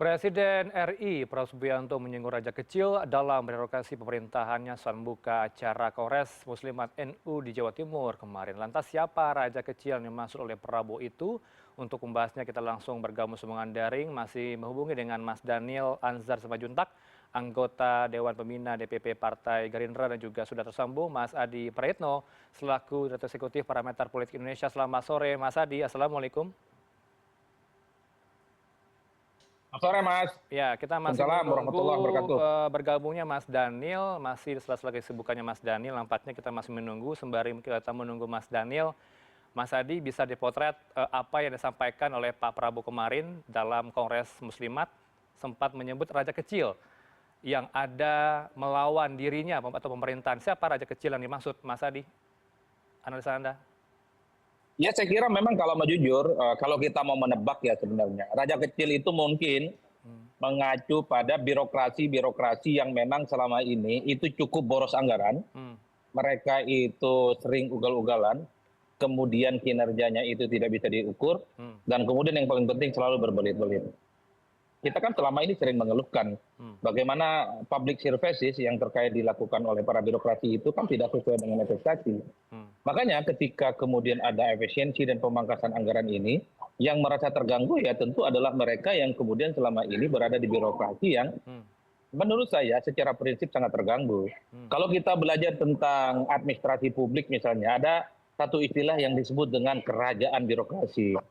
Presiden RI Prabowo Subianto menyinggung raja kecil dalam birokrasi pemerintahannya saat membuka acara Kongres Muslimat NU di Jawa Timur kemarin. Lantas siapa raja kecil yang dimaksud oleh Prabowo itu? Untuk membahasnya kita langsung bergabung sambungan daring, masih menghubungi dengan Mas Daniel Anzar Simanjuntak, anggota Dewan Pembina DPP Partai Gerindra, dan juga sudah tersambung Mas Adi Praetno selaku Direktur Eksekutif Parameter Politik Indonesia. Selamat sore Mas Adi, Assalamualaikum. Selamat sore, Mas. Ya, kita masih Waalaikumsalam warahmatullahi menunggu wabarakatuh. bergabungnya Mas Daniel, masih sela-sela kesibukannya Mas Daniel, nampaknya kita masih menunggu, sembari kita menunggu Mas Daniel. Mas Adi, bisa dipotret apa yang disampaikan oleh Pak Prabowo kemarin dalam Kongres Muslimat, sempat menyebut raja kecil yang ada melawan dirinya atau pemerintahan. Siapa raja kecil yang dimaksud, Mas Adi? Analisa Anda? Ya, saya kira memang kalau mau jujur, kalau kita mau menebak ya sebenarnya, raja kecil itu mungkin mengacu pada birokrasi-birokrasi yang memang selama ini itu cukup boros anggaran. Hmm. Mereka itu sering ugal-ugalan, kemudian kinerjanya itu tidak bisa diukur, dan kemudian yang paling penting selalu berbelit-belit. Kita kan selama ini sering mengeluhkan bagaimana public services yang terkait dilakukan oleh para birokrasi itu kan tidak sesuai dengan ekspektasi. Makanya ketika kemudian ada efisiensi dan pemangkasan anggaran ini, yang merasa terganggu ya tentu adalah mereka yang kemudian selama ini berada di birokrasi yang menurut saya secara prinsip sangat terganggu. Kalau kita belajar tentang administrasi publik misalnya, ada satu istilah yang disebut dengan kerajaan birokrasi.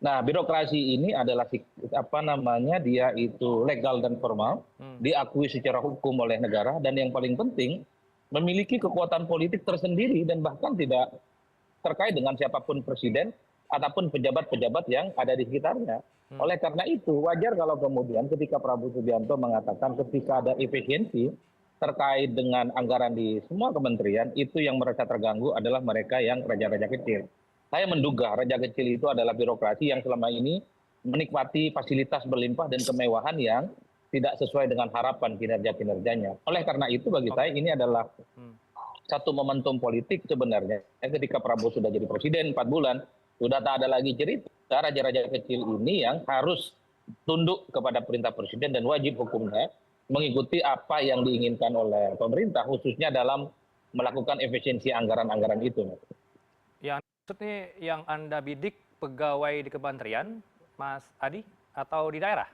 Nah, birokrasi ini adalah dia itu legal dan formal, diakui secara hukum oleh negara, dan yang paling penting memiliki kekuatan politik tersendiri dan bahkan tidak terkait dengan siapapun presiden ataupun pejabat-pejabat yang ada di sekitarnya. Oleh karena itu, wajar kalau kemudian ketika Prabowo Subianto mengatakan ketika ada efisiensi terkait dengan anggaran di semua kementerian, itu yang merasa terganggu adalah mereka yang raja-raja kecil. Saya menduga raja kecil itu adalah birokrasi yang selama ini menikmati fasilitas berlimpah dan kemewahan yang tidak sesuai dengan harapan kinerja-kinerjanya. Oleh karena itu bagi saya ini adalah satu momentum politik sebenarnya. Ketika Prabowo sudah jadi presiden 4 bulan, sudah tak ada lagi cerita raja-raja kecil ini yang harus tunduk kepada perintah presiden dan wajib hukumnya mengikuti apa yang diinginkan oleh pemerintah, khususnya dalam melakukan efisiensi anggaran-anggaran itu. Maksudnya yang Anda bidik pegawai di kementerian, Mas Adi, atau di daerah?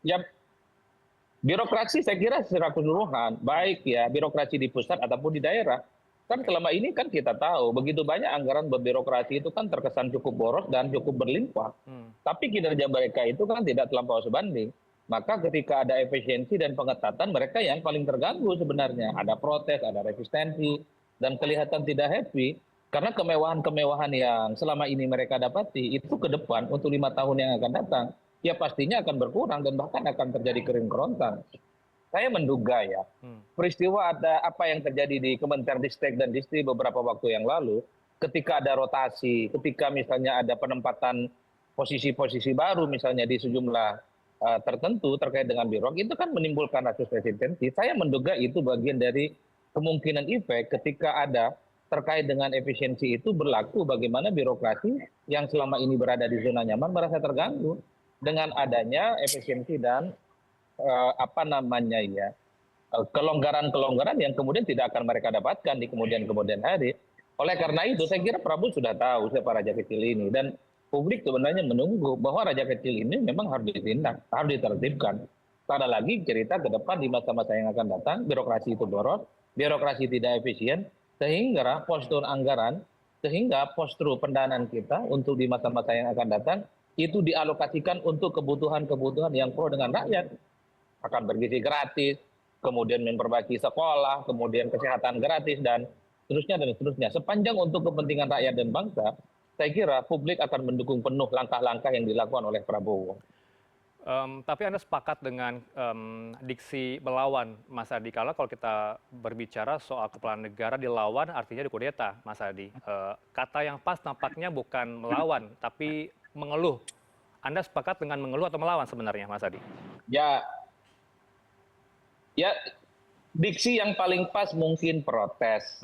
Ya, birokrasi saya kira secara keseluruhan, baik ya birokrasi di pusat ataupun di daerah. Kan selama ini kan kita tahu, begitu banyak anggaran berbirokrasi itu kan terkesan cukup boros dan cukup berlimpah. Tapi kinerja mereka itu kan tidak terlampau sebanding. Maka ketika ada efisiensi dan pengetatan, mereka yang paling terganggu sebenarnya. Ada protes, ada resistensi, dan kelihatan tidak happy. Karena kemewahan-kemewahan yang selama ini mereka dapati itu ke depan untuk 5 tahun yang akan datang, ya pastinya akan berkurang dan bahkan akan terjadi kering kerontang. Saya menduga ya, peristiwa ada apa yang terjadi di Kementerian Ristek dan Distri beberapa waktu yang lalu, ketika ada rotasi, ketika misalnya ada penempatan posisi-posisi baru misalnya di sejumlah tertentu terkait dengan birok, itu kan menimbulkan kasus resistensi. Saya menduga itu bagian dari kemungkinan efek ketika ada terkait dengan efisiensi itu berlaku bagaimana birokrasi yang selama ini berada di zona nyaman merasa terganggu dengan adanya efisiensi dan kelonggaran-kelonggaran yang kemudian tidak akan mereka dapatkan di kemudian hari. Oleh karena itu saya kira Prabowo sudah tahu siapa raja kecil ini dan publik sebenarnya menunggu bahwa raja kecil ini memang harus ditindak, harus ditertibkan. Tak ada lagi cerita ke depan di masa-masa yang akan datang birokrasi itu boros, birokrasi tidak efisien, sehingga postur anggaran, sehingga postur pendanaan kita untuk di masa-masa yang akan datang itu dialokasikan untuk kebutuhan-kebutuhan yang pro dengan rakyat. Akan bergizi gratis, kemudian memperbaiki sekolah, kemudian kesehatan gratis, dan seterusnya. Sepanjang untuk kepentingan rakyat dan bangsa, saya kira publik akan mendukung penuh langkah-langkah yang dilakukan oleh Prabowo. Tapi Anda sepakat dengan diksi melawan, Mas Adi, kalau kita berbicara soal kepala negara dilawan artinya dikudeta, Mas Adi. Kata yang pas nampaknya bukan melawan, tapi mengeluh. Anda sepakat dengan mengeluh atau melawan sebenarnya, Mas Adi? Ya, diksi yang paling pas mungkin protes.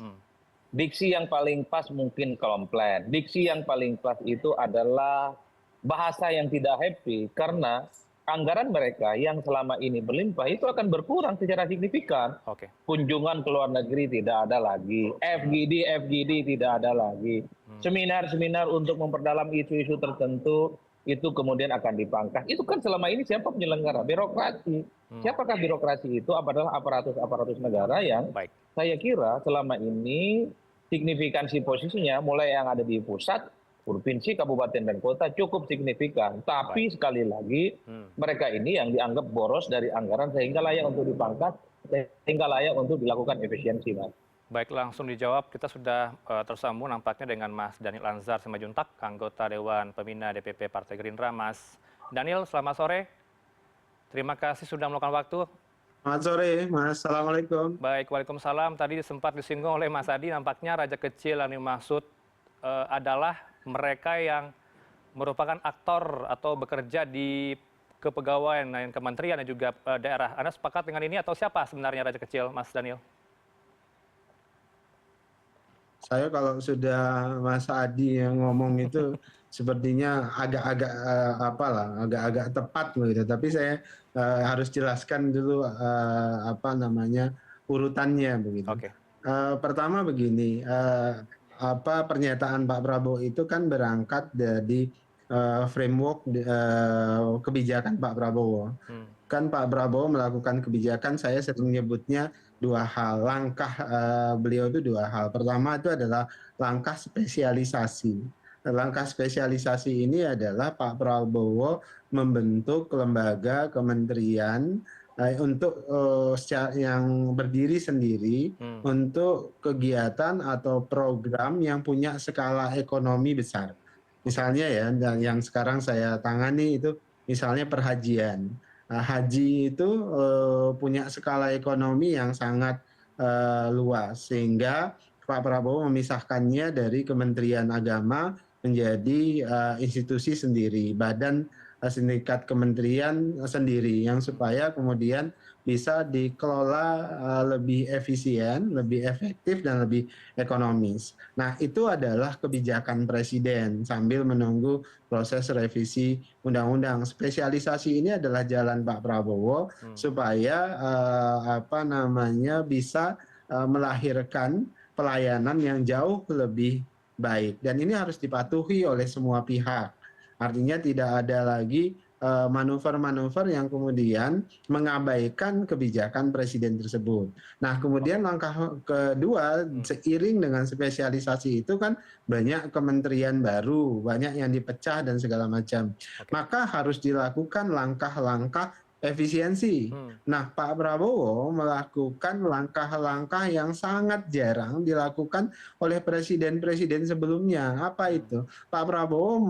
Diksi yang paling pas mungkin komplain. Diksi yang paling pas itu adalah bahasa yang tidak happy karena anggaran mereka yang selama ini berlimpah itu akan berkurang secara signifikan. Oke. Kunjungan ke luar negeri tidak ada lagi, FGD tidak ada lagi, seminar-seminar untuk memperdalam isu-isu tertentu itu kemudian akan dipangkas. Itu kan selama ini siapa penyelenggara? Birokrasi. Siapakah birokrasi itu? Adalah aparatus-aparatus negara yang Baik. saya kira selama ini signifikansi posisinya mulai yang ada di pusat, provinsi, kabupaten, dan kota cukup signifikan. Tapi sekali lagi mereka ini yang dianggap boros dari anggaran sehingga layak untuk dipangkas, sehingga layak untuk dilakukan efisiensi, Mas. Baik, langsung dijawab. Kita sudah tersambung nampaknya dengan Mas Daniel Anzar Simanjuntak, anggota Dewan Pembina DPP Partai Gerindra. Mas Daniel, selamat sore. Terima kasih sudah meluangkan waktu. Selamat sore, Mas. Assalamualaikum. Baik, waalaikumsalam. Tadi sempat disinggung oleh Mas Adi, nampaknya raja kecil yang dimaksud adalah mereka yang merupakan aktor atau bekerja di kepegawaian dan kementerian dan juga daerah. Anda sepakat dengan ini atau siapa sebenarnya raja kecil, Mas Daniel? Saya kalau sudah Mas Adi yang ngomong itu sepertinya agak-agak tepat begitu. Tapi saya harus jelaskan dulu urutannya begitu. Oke. Pertama begini, pernyataan Pak Prabowo itu kan berangkat dari framework kebijakan Pak Prabowo. Kan Pak Prabowo melakukan kebijakan, saya sering menyebutnya dua hal, langkah beliau itu dua hal. Pertama itu adalah langkah spesialisasi. Langkah spesialisasi ini adalah Pak Prabowo membentuk lembaga kementerian untuk yang berdiri sendiri untuk kegiatan atau program yang punya skala ekonomi besar. Misalnya ya, yang sekarang saya tangani itu misalnya perhajian. Haji itu punya skala ekonomi yang sangat luas, sehingga Pak Prabowo memisahkannya dari Kementerian Agama menjadi institusi sendiri, badan sindikat kementerian sendiri, yang supaya kemudian bisa dikelola lebih efisien, lebih efektif, dan lebih ekonomis. Nah, itu adalah kebijakan Presiden sambil menunggu proses revisi undang-undang. Spesialisasi ini adalah jalan Pak Prabowo supaya bisa melahirkan pelayanan yang jauh lebih baik. Dan ini harus dipatuhi oleh semua pihak. Artinya tidak ada lagi manuver-manuver yang kemudian mengabaikan kebijakan presiden tersebut. Nah, kemudian langkah kedua, seiring dengan spesialisasi itu kan banyak kementerian baru, banyak yang dipecah dan segala macam. Maka harus dilakukan langkah-langkah efisiensi. Nah, Pak Prabowo melakukan langkah-langkah yang sangat jarang dilakukan oleh presiden-presiden sebelumnya. Apa itu? Pak Prabowo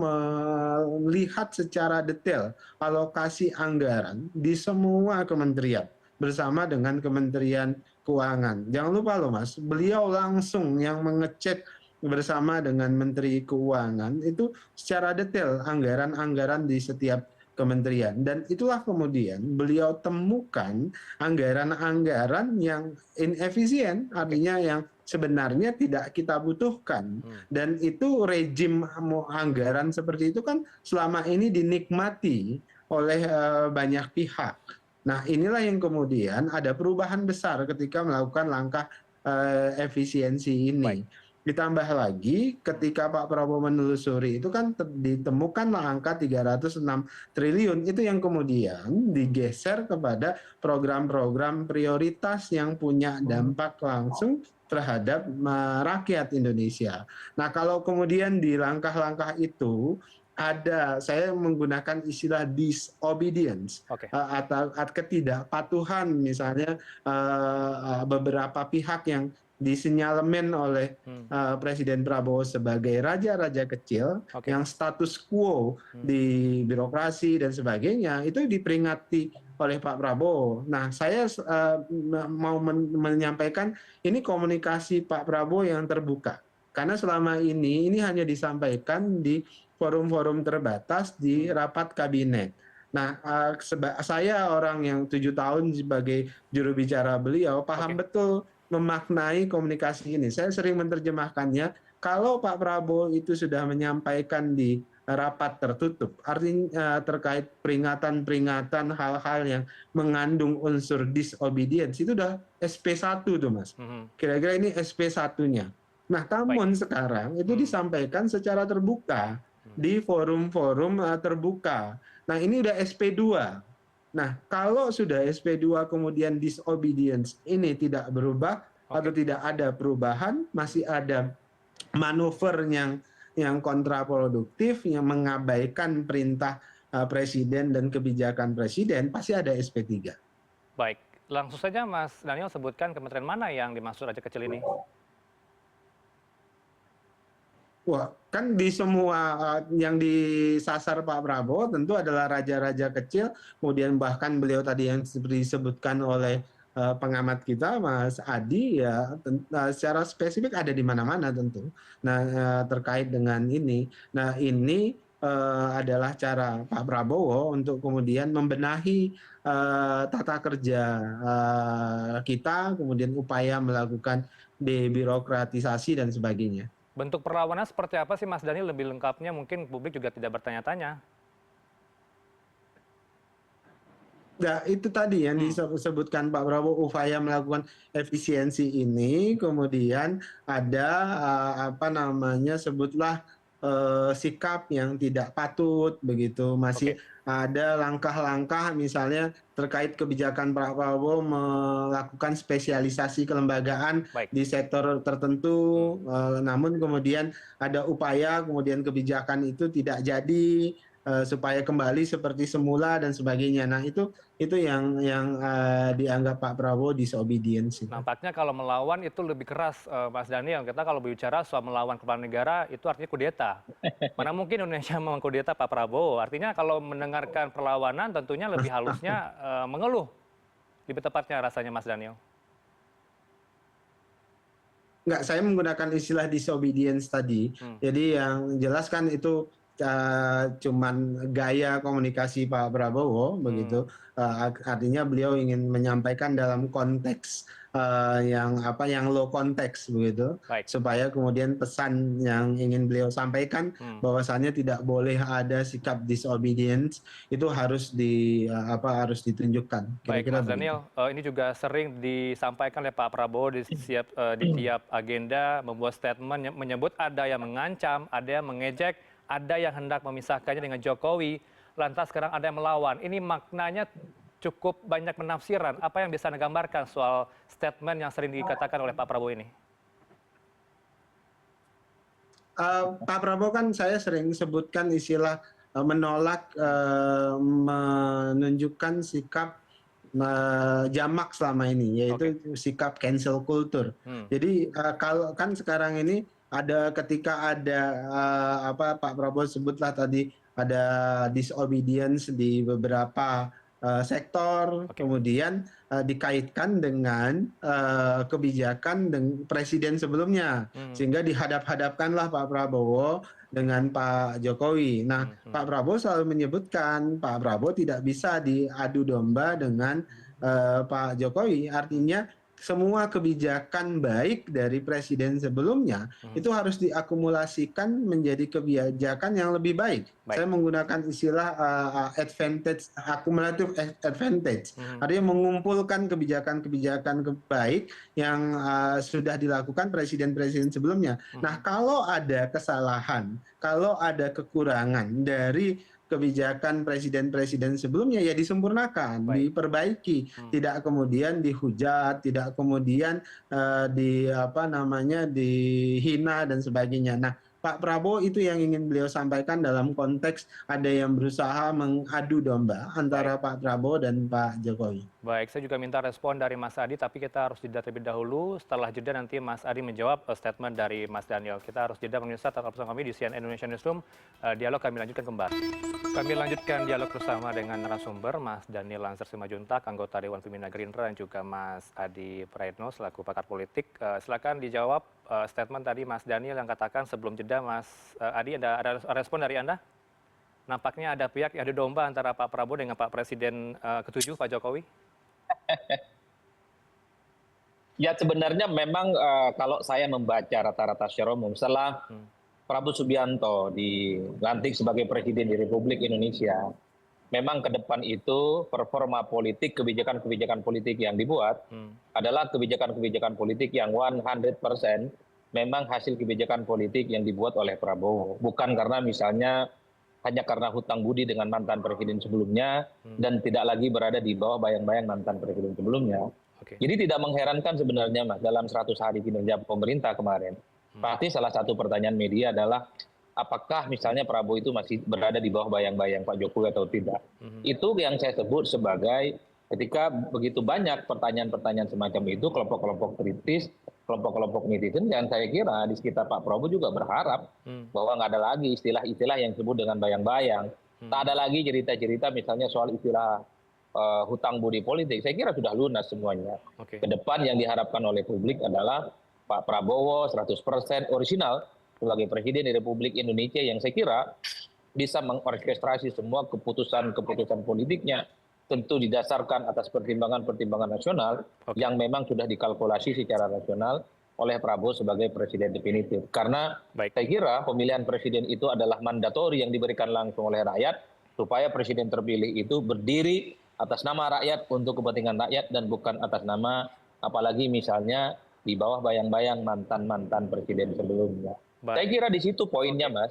melihat secara detail alokasi anggaran di semua kementerian bersama dengan Kementerian Keuangan. Jangan lupa loh Mas, beliau langsung yang mengecek bersama dengan Menteri Keuangan itu secara detail anggaran-anggaran di setiap kementerian, dan itulah kemudian beliau temukan anggaran-anggaran yang inefisien, artinya yang sebenarnya tidak kita butuhkan, dan itu rejim anggaran seperti itu kan selama ini dinikmati oleh banyak pihak. Nah, inilah yang kemudian ada perubahan besar ketika melakukan langkah efisiensi ini. Ditambah lagi ketika Pak Prabowo menelusuri itu kan ditemukanlah angka 306 triliun, itu yang kemudian digeser kepada program-program prioritas yang punya dampak langsung terhadap rakyat Indonesia. Nah, kalau kemudian di langkah-langkah itu ada, saya menggunakan istilah disobedience atau ketidakpatuhan, misalnya beberapa pihak yang disinyalemen oleh Presiden Prabowo sebagai raja-raja kecil yang status quo di birokrasi dan sebagainya, itu diperingati oleh Pak Prabowo. Nah, saya mau menyampaikan ini komunikasi Pak Prabowo yang terbuka, karena selama ini hanya disampaikan di forum-forum terbatas di rapat kabinet. Nah, saya orang yang 7 tahun sebagai juru bicara beliau paham betul memaknai komunikasi ini. Saya sering menerjemahkannya, kalau Pak Prabowo itu sudah menyampaikan di rapat tertutup. Artinya terkait peringatan-peringatan hal-hal yang mengandung unsur disobedience itu udah SP1 tuh Mas. Kira-kira ini SP1-nya. Nah, namun sekarang itu disampaikan secara terbuka di forum-forum terbuka. Nah, ini udah SP2. Nah, kalau sudah SP2 kemudian disobedience ini tidak berubah atau tidak ada perubahan, masih ada manuver yang kontraproduktif, yang mengabaikan perintah presiden dan kebijakan presiden, pasti ada SP3. Baik, langsung saja Mas Daniel sebutkan kementerian mana yang dimaksud raja kecil ini? Wah, kan di semua yang disasar Pak Prabowo tentu adalah raja-raja kecil, kemudian bahkan beliau tadi yang seperti disebutkan oleh pengamat kita Mas Adi ya secara spesifik ada di mana-mana tentu. Nah terkait dengan ini, nah ini adalah cara Pak Prabowo untuk kemudian membenahi tata kerja kita, kemudian upaya melakukan debirokratisasi dan sebagainya. Bentuk perlawanan seperti apa sih Mas Daniel lebih lengkapnya? Mungkin publik juga tidak bertanya-tanya. Nah, itu tadi yang disebutkan Pak Prabowo, upaya melakukan efisiensi ini, kemudian ada sebutlah sikap yang tidak patut begitu, masih ada langkah-langkah misalnya terkait kebijakan Pak Prabowo melakukan spesialisasi kelembagaan di sektor tertentu, namun kemudian ada upaya kemudian kebijakan itu tidak jadi supaya kembali seperti semula dan sebagainya. Nah itu yang dianggap Pak Prabowo disobedience. Nampaknya kalau melawan itu lebih keras, Mas Daniel. Kita kalau berbicara soal melawan kepala negara itu artinya kudeta. Mana mungkin Indonesia mengkudeta Pak Prabowo? Artinya kalau mendengarkan perlawanan tentunya lebih halusnya mengeluh. Lebih tepatnya rasanya Mas Daniel. Enggak, saya menggunakan istilah disobedience tadi. Jadi yang jelas kan itu cuman gaya komunikasi Pak Prabowo begitu, artinya beliau ingin menyampaikan dalam konteks yang low konteks begitu, supaya kemudian pesan yang ingin beliau sampaikan bahwasannya tidak boleh ada sikap disobedience itu harus ditunjukkan. Baik Mas Daniel, ini juga sering disampaikan oleh Pak Prabowo di tiap agenda, membuat statement menyebut ada yang mengancam, ada yang mengejek, ada yang hendak memisahkannya dengan Jokowi, lantas sekarang ada yang melawan. Ini maknanya cukup banyak penafsiran. Apa yang bisa Anda gambarkan soal statement yang sering dikatakan oleh Pak Prabowo ini? Pak Prabowo kan saya sering sebutkan istilah menolak menunjukkan sikap jamak selama ini, yaitu sikap cancel culture. Jadi kalau kan sekarang ini ketika ada Pak Prabowo sebutlah tadi ada disobedience di beberapa sektor, kemudian dikaitkan dengan kebijakan presiden sebelumnya, sehingga dihadap-hadapkanlah Pak Prabowo dengan Pak Jokowi. Nah, Pak Prabowo selalu menyebutkan Pak Prabowo tidak bisa diadu domba dengan Pak Jokowi, artinya semua kebijakan baik dari presiden sebelumnya itu harus diakumulasikan menjadi kebijakan yang lebih baik. Saya menggunakan istilah accumulative advantage, artinya mengumpulkan kebijakan-kebijakan baik yang sudah dilakukan presiden-presiden sebelumnya. Nah, kalau ada kesalahan, kalau ada kekurangan dari kebijakan presiden-presiden sebelumnya ya disempurnakan, diperbaiki, tidak kemudian dihujat, tidak kemudian dihina dan sebagainya. Nah, Pak Prabowo itu yang ingin beliau sampaikan dalam konteks ada yang berusaha mengadu domba antara Pak Prabowo dan Pak Jokowi. Baik, saya juga minta respon dari Mas Adi, tapi kita harus jeda terlebih dahulu. Setelah jeda nanti Mas Adi menjawab statement dari Mas Daniel. Kita harus jeda pemirsa, tetap bersama kami di CNN Indonesia Newsroom. Dialog kami lanjutkan kembali. Kami lanjutkan dialog bersama dengan narasumber Mas Daniel Lancer Simajuntak, anggota Dewan Pembina Gerindra, dan juga Mas Adi Praetno selaku pakar politik. Silakan dijawab statement tadi Mas Daniel yang katakan sebelum jeda. Mas Adi, ada respon dari Anda? Nampaknya ada pihak yang adu domba antara Pak Prabowo dengan Pak Presiden ke-7 Pak Jokowi. Ya sebenarnya memang kalau saya membaca rata-rata secara umum setelah Prabowo Subianto dilantik sebagai Presiden di Republik Indonesia, memang ke depan itu performa politik, kebijakan-kebijakan politik yang dibuat adalah kebijakan-kebijakan politik yang 100% memang hasil kebijakan politik yang dibuat oleh Prabowo. Bukan karena misalnya hanya karena hutang budi dengan mantan presiden sebelumnya dan tidak lagi berada di bawah bayang-bayang mantan presiden sebelumnya. Oke. Jadi tidak mengherankan sebenarnya Mas, dalam 100 hari kinerja pemerintah kemarin. Pasti salah satu pertanyaan media adalah apakah misalnya Prabowo itu masih berada di bawah bayang-bayang Pak Jokowi atau tidak. Itu yang saya sebut sebagai ketika begitu banyak pertanyaan-pertanyaan semacam itu, kelompok-kelompok kritis, kelompok-kelompok netizen, dan saya kira di sekitar Pak Prabowo juga berharap bahwa nggak ada lagi istilah-istilah yang disebut dengan bayang-bayang. Tak ada lagi cerita-cerita misalnya soal istilah hutang budi politik. Saya kira sudah lunas semuanya. Oke. Ke depan yang diharapkan oleh publik adalah Pak Prabowo 100% orisinal sebagai Presiden di Republik Indonesia yang saya kira bisa mengorkestrasi semua keputusan-keputusan politiknya, tentu didasarkan atas pertimbangan-pertimbangan nasional yang memang sudah dikalkulasi secara rasional oleh Prabowo sebagai Presiden definitif. Karena saya kira pemilihan Presiden itu adalah mandatori yang diberikan langsung oleh rakyat, supaya Presiden terpilih itu berdiri atas nama rakyat untuk kepentingan rakyat dan bukan atas nama apalagi misalnya di bawah bayang-bayang mantan-mantan Presiden sebelumnya. Saya kira di situ poinnya, Mas.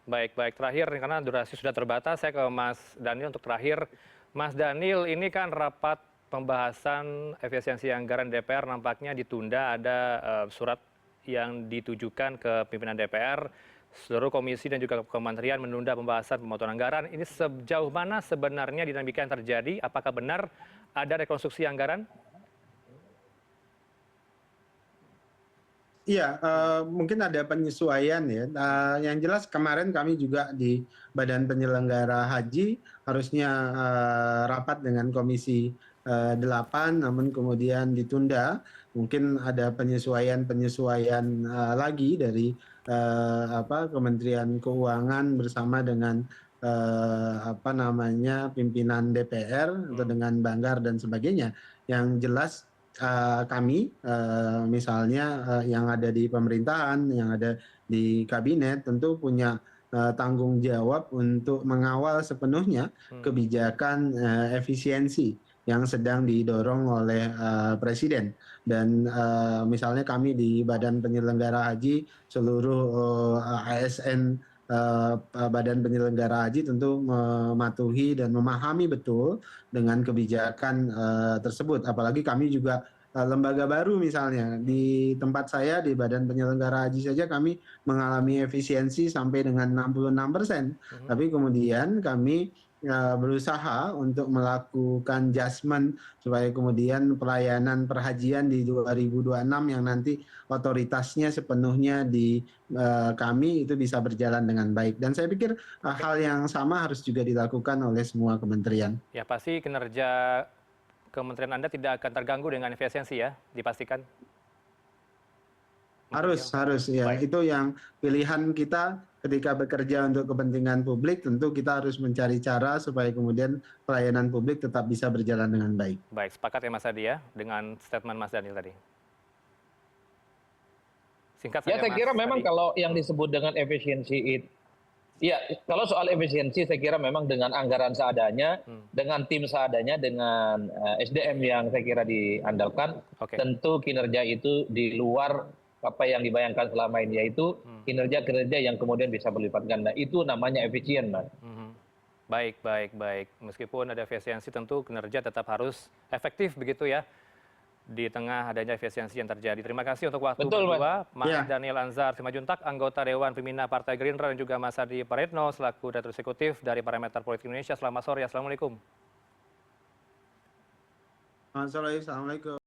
Baik, terakhir karena durasi sudah terbatas, saya ke Mas Daniel untuk terakhir. Mas Daniel, ini kan rapat pembahasan efisiensi anggaran DPR nampaknya ditunda, ada surat yang ditujukan ke pimpinan DPR, seluruh komisi dan juga kementerian menunda pembahasan pemotongan anggaran. Ini sejauh mana sebenarnya dinamika yang terjadi? Apakah benar ada rekonstruksi anggaran? Iya, mungkin ada penyesuaian ya. Yang jelas kemarin kami juga di Badan Penyelenggara Haji harusnya rapat dengan Komisi 8, namun kemudian ditunda. Mungkin ada penyesuaian lagi dari Kementerian Keuangan bersama dengan pimpinan DPR atau dengan Banggar dan sebagainya. Yang jelas kami misalnya yang ada di pemerintahan, yang ada di kabinet tentu punya tanggung jawab untuk mengawal sepenuhnya kebijakan efisiensi yang sedang didorong oleh Presiden. Dan misalnya kami di Badan Penyelenggara Haji, seluruh ASN Badan Penyelenggara Haji tentu mematuhi dan memahami betul dengan kebijakan tersebut. Apalagi kami juga lembaga baru misalnya. Di tempat saya di Badan Penyelenggara Haji saja kami mengalami efisiensi sampai dengan 66%. Tapi kemudian kami berusaha untuk melakukan adjustment supaya kemudian pelayanan perhajian di 2026 yang nanti otoritasnya sepenuhnya di kami itu bisa berjalan dengan baik. Dan saya pikir hal yang sama harus juga dilakukan oleh semua kementerian. Ya, pasti kinerja kementerian Anda tidak akan terganggu dengan efisiensi ya, dipastikan? Harus ya. Itu yang pilihan kita ketika bekerja untuk kepentingan publik, tentu kita harus mencari cara supaya kemudian pelayanan publik tetap bisa berjalan dengan baik. Baik, sepakat ya Mas Adi ya dengan statement Mas Daniel tadi. Singkat saja, Ya, saya kira memang kalau yang disebut dengan efisiensi itu, ya kalau soal efisiensi saya kira memang dengan anggaran seadanya, dengan tim seadanya, dengan SDM yang saya kira diandalkan, tentu kinerja itu di luar apa yang dibayangkan selama ini, yaitu kinerja-kinerja yang kemudian bisa berlipat ganda. Itu namanya efisien, Mas. Baik. Meskipun ada efisiensi, tentu kinerja tetap harus efektif begitu ya, di tengah adanya efisiensi yang terjadi. Terima kasih untuk waktu berdua, Mas Daniel Anzar Simajuntak, anggota Dewan Pembina Partai Gerindra, dan juga Mas Adi Praetno, selaku Direktur Eksekutif dari Parameter Politik Indonesia. Selamat sore, Assalamualaikum. Selamat sore, Assalamualaikum.